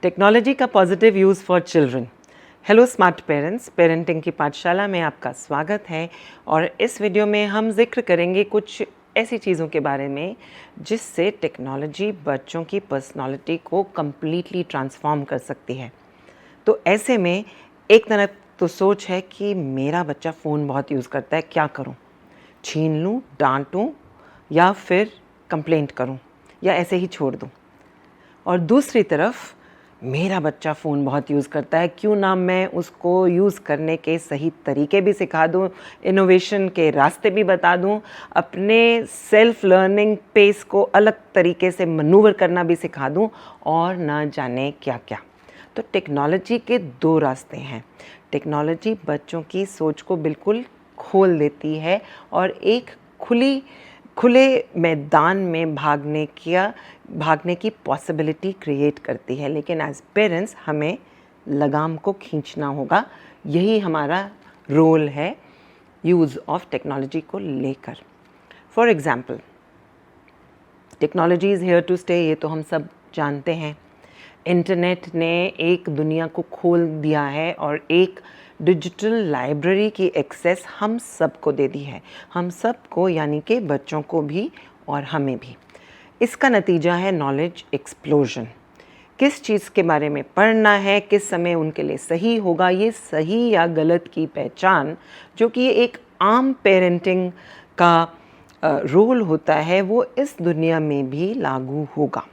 Technology का positive use for children. Hello smart parents, parenting की पाठशाला में आपका स्वागत है। और इस वीडियो में हम जिक्र करेंगे कुछ ऐसी चीज़ों के बारे में जिससे टेक्नोलॉजी बच्चों की पर्सनालिटी को कम्प्लीटली ट्रांसफॉर्म कर सकती है। तो ऐसे में एक तरफ तो सोच है कि मेरा बच्चा फ़ोन बहुत यूज़ करता है, क्या करूं? छीन लूं, डांटूं या फिर कंप्लेंट करूं या ऐसे ही छोड़ दूं? और दूसरी तरफ मेरा बच्चा फ़ोन बहुत यूज़ करता है, क्यों ना मैं उसको यूज़ करने के सही तरीके भी सिखा दूँ, इनोवेशन के रास्ते भी बता दूँ, अपने सेल्फ लर्निंग पेस को अलग तरीके से मनूवर करना भी सिखा दूँ और ना जाने क्या क्या। तो टेक्नोलॉजी के दो रास्ते हैं। टेक्नोलॉजी बच्चों की सोच को बिल्कुल खोल देती है और एक खुले मैदान में भागने की पॉसिबिलिटी क्रिएट करती है, लेकिन एज पेरेंट्स हमें लगाम को खींचना होगा। यही हमारा रोल है यूज़ ऑफ टेक्नोलॉजी को लेकर। For example, technology is here to stay, ये तो हम सब जानते हैं। इंटरनेट ने एक दुनिया को खोल दिया है और एक डिजिटल लाइब्रेरी की एक्सेस हम सबको दे दी है, हम सबको यानी कि बच्चों को भी और हमें भी। इसका नतीजा है नॉलेज एक्सप्लोजन। किस चीज़ के बारे में पढ़ना है, किस समय उनके लिए सही होगा, ये सही या गलत की पहचान जो कि एक आम पेरेंटिंग का रोल होता है, वो इस दुनिया में भी लागू होगा।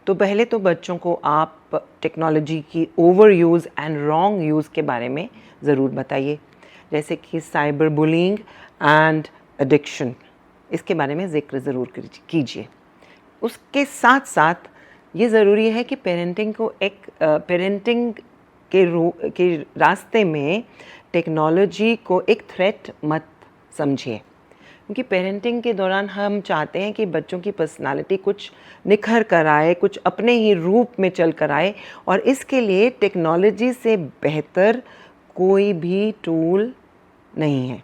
तो पहले तो बच्चों को आप टेक्नोलॉजी की over use and wrong use के बारे में ज़रूर बताइए, जैसे कि साइबर बुलिंग एंड एडिक्शन, इसके बारे में ज़िक्र ज़रूर कीजिए। उसके साथ साथ ये ज़रूरी है कि पेरेंटिंग के रास्ते में टेक्नोलॉजी को एक थ्रेट मत समझिए, क्योंकि पेरेंटिंग के दौरान हम चाहते हैं कि बच्चों की पर्सनालिटी कुछ निखर कर आए, कुछ अपने ही रूप में चल कर आए, और इसके लिए टेक्नोलॉजी से बेहतर कोई भी टूल नहीं है।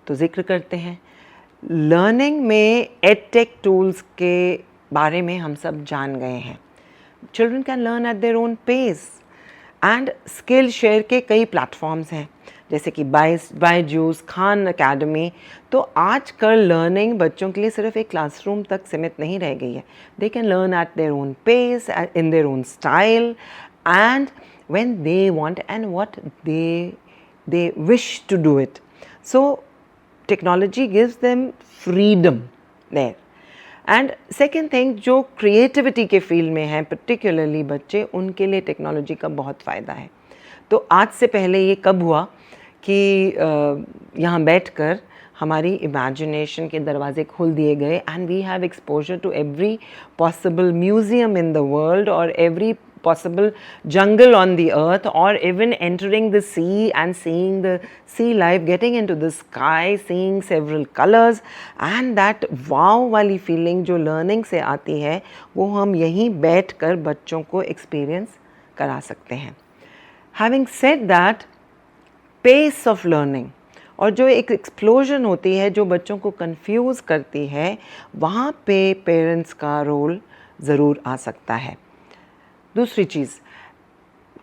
तो जिक्र करते हैं लर्निंग में एडटेक टूल्स के बारे में। हम सब जान गए हैं children can learn at their own pace and skill share के कई प्लेटफॉर्म्स हैं, जैसे कि बायजूस, खान अकेडमी। तो आजकल लर्निंग बच्चों के लिए सिर्फ एक क्लासरूम तक सीमित नहीं रह गई है। They can learn at their own pace, in their own style and when they want and what they wish to do it. So technology gives them freedom there. And second thing, जो creativity के field में हैं particularly बच्चे, उनके लिए technology का बहुत फ़ायदा है। तो आज से पहले ये कब हुआ कि यहाँ बैठकर हमारी इमेजिनेशन के दरवाजे खोल दिए गए and we have exposure to every possible museum in the world और every possible jungle on the earth, or even entering the sea and seeing the sea life, getting into the sky, seeing several colors, and that wow वाली feeling जो learning से आती है, वो हम यहीं बैठ कर बच्चों को experience करा सकते हैं। Having said that, pace of learning और जो एक explosion होती है जो बच्चों को confuse करती है, वहाँ पे parents का रोल ज़रूर आ सकता है। दूसरी चीज़,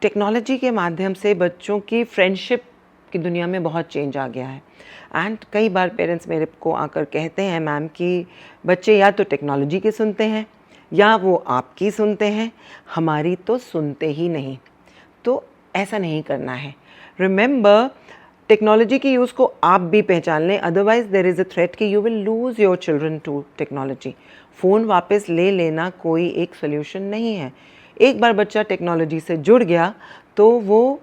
टेक्नोलॉजी के माध्यम से बच्चों की फ्रेंडशिप की दुनिया में बहुत चेंज आ गया है। एंड कई बार पेरेंट्स मेरे को आकर कहते हैं, मैम, कि बच्चे या तो टेक्नोलॉजी की सुनते हैं या वो आपकी सुनते हैं, हमारी तो सुनते ही नहीं। तो ऐसा नहीं करना है। रिमेंबर, टेक्नोलॉजी की यूज़ को आप भी पहचान लें, otherwise there is a threat कि you will lose your children to technology. Phone वापस ले लेना कोई एक सोल्यूशन नहीं है। एक बार बच्चा टेक्नोलॉजी से जुड़ गया तो वो,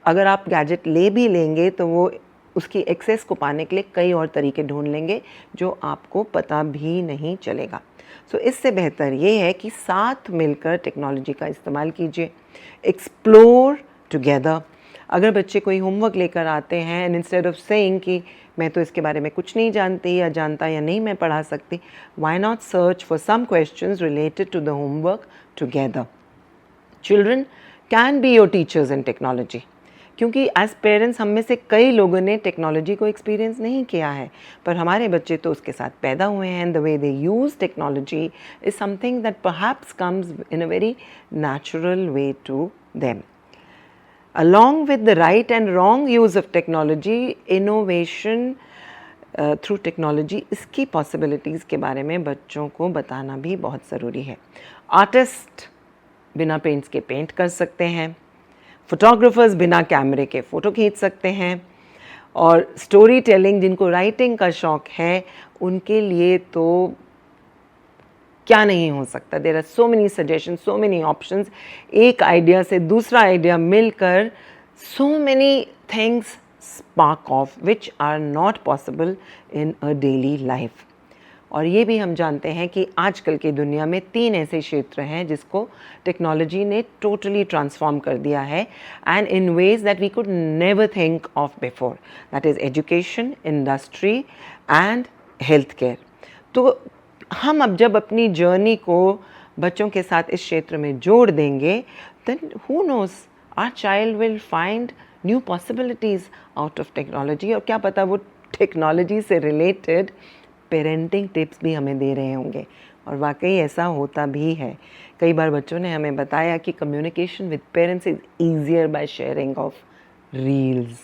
अगर आप गैजेट ले भी लेंगे तो वो उसकी एक्सेस को पाने के लिए कई और तरीके ढूंढ लेंगे जो आपको पता भी नहीं चलेगा। सो इससे बेहतर ये है कि साथ मिलकर टेक्नोलॉजी का इस्तेमाल कीजिए, एक्सप्लोर टुगेदर। अगर बच्चे कोई होमवर्क लेकर आते हैं एंड इंस्टेड ऑफ सेइंग कि मैं तो इसके बारे में कुछ नहीं जानती या जानता या नहीं मैं पढ़ा सकती, why not search for some questions related to the homework together. Children can be your teachers in technology. क्योंकि एज पेरेंट्स हम में से कई लोगों ने टेक्नोलॉजी को एक्सपीरियंस नहीं किया है, पर हमारे बच्चे तो उसके साथ पैदा हुए हैं. The way they use technology is something that perhaps comes in a very natural way to them. Along with the right and wrong use of technology, innovation through technology, इसकी पॉसिबिलिटीज़ के बारे में बच्चों को बताना भी बहुत ज़रूरी है. आर्टिस्ट बिना पेंट्स के पेंट कर सकते हैं, फोटोग्राफर्स बिना कैमरे के फ़ोटो खींच सकते हैं, और स्टोरी टेलिंग जिनको राइटिंग का शौक़ है उनके लिए तो क्या नहीं हो सकता. There are so many suggestion, so many options. एक आइडिया से दूसरा आइडिया मिलकर so many things spark off which are not possible in a daily life. और ये भी हम जानते हैं कि आजकल की दुनिया में 3 ऐसे क्षेत्र हैं जिसको टेक्नोलॉजी ने टोटली ट्रांसफॉर्म कर दिया है, and in ways that we could never think of before. That is education, industry and health care. तो हम अब जब अपनी जर्नी को बच्चों के साथ इस क्षेत्र में जोड़ देंगे, then who knows, our child will find new possibilities out of technology. और क्या पता वो टेक्नोलॉजी से रिलेटेड पेरेंटिंग टिप्स भी हमें दे रहे होंगे. और वाकई ऐसा होता भी है. कई बार बच्चों ने हमें बताया कि communication with parents is easier by sharing of reels.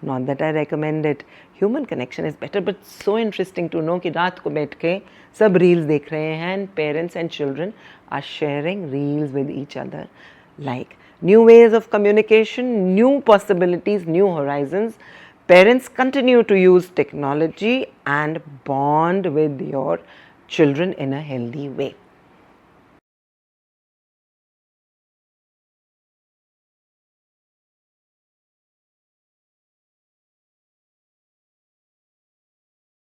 Not that I recommend it. Human connection is better, but so interesting to know कि रात को बैठ के सब रील्स देख रहे हैं, and parents and children are sharing reels with each other. Like new ways of communication, new possibilities, new horizons. Parents continue to use technology and bond with your children in a healthy way.